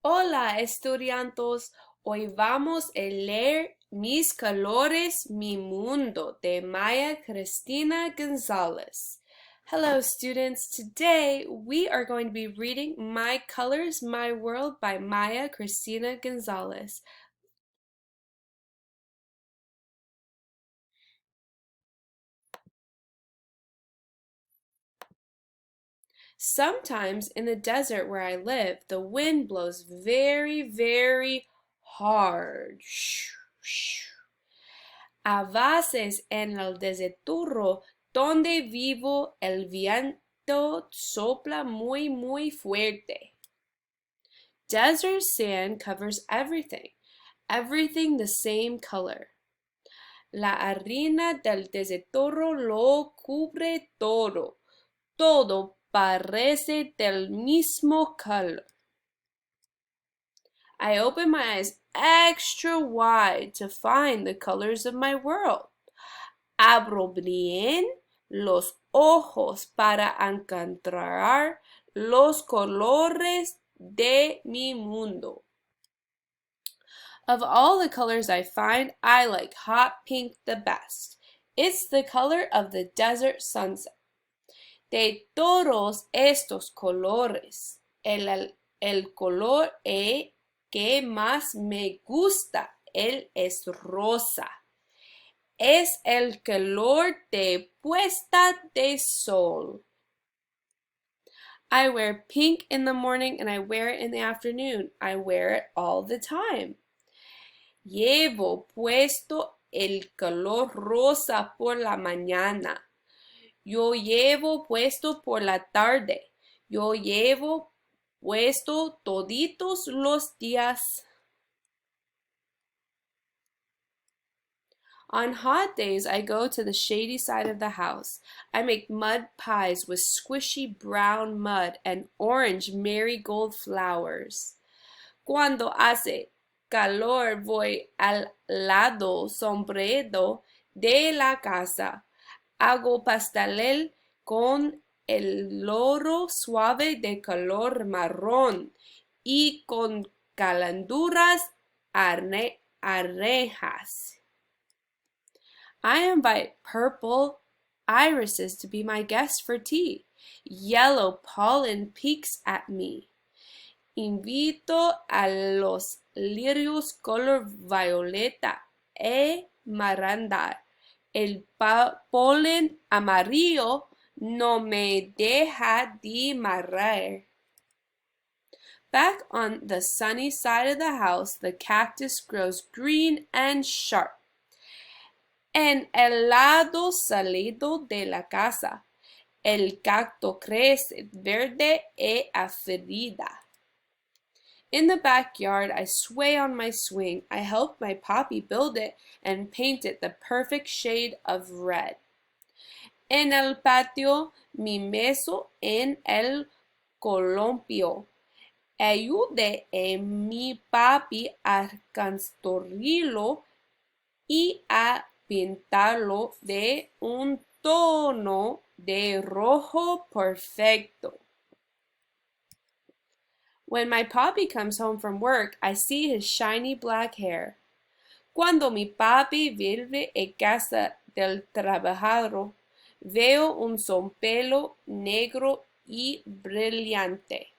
Hola, estudiantes. Hoy vamos a leer Mis colores, mi mundo de Maya Cristina Gonzalez. Hello, students. Today we are going to be reading My Colors, My World by Maya Cristina Gonzalez. Sometimes in the desert where I live, the wind blows very, very hard. A veces en el desierto donde vivo el viento sopla muy, muy fuerte. Desert sand covers everything, everything the same color. La arena del desierto lo cubre todo, todo parece del mismo color. I open my eyes extra wide to find the colors of my world. Abro bien los ojos para encontrar los colores de mi mundo. Of all the colors I find, I like hot pink the best. It's the color of the desert sunset. De todos estos colores, el color que más me gusta, es rosa. Es el color de puesta de sol. I wear pink in the morning and I wear it in the afternoon. I wear it all the time. Llevo puesto el color rosa por la mañana. Yo llevo puesto por la tarde. Yo llevo puesto toditos los días. On hot days, I go to the shady side of the house. I make mud pies with squishy brown mud and orange marigold flowers. Cuando hace calor, voy al lado sombreado de la casa. Hago pastel con el loro suave de color marrón y con calenduras arejas. I invite purple irises to be my guests for tea. Yellow pollen peeks at me. Invito a los lirios color violeta e marandar. El polen amarillo no me deja de marear. Back on the sunny side of the house, the cactus grows green and sharp. En el lado salido de la casa, el cacto crece verde e aferida. In the backyard, I sway on my swing. I help my poppy build it and paint it the perfect shade of red. En el patio, me meso en el columpio. Ayude a mi papi a construirlo y a pintarlo de un tono de rojo perfecto. When my papi comes home from work, I see his shiny black hair. Cuando mi papi vuelve a casa del trabajador, veo un sompelo negro y brillante.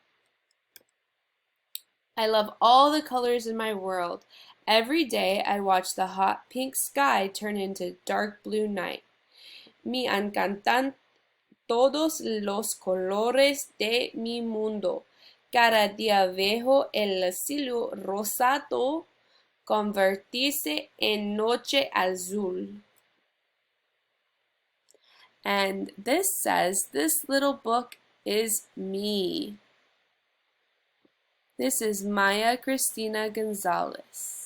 I love all the colors in my world. Every day I watch the hot pink sky turn into dark blue night. Me encantan todos los colores de mi mundo. Cada día veo el cielo rosado convertirse en noche azul. And this says, this little book is me. This is Maya Cristina Gonzalez.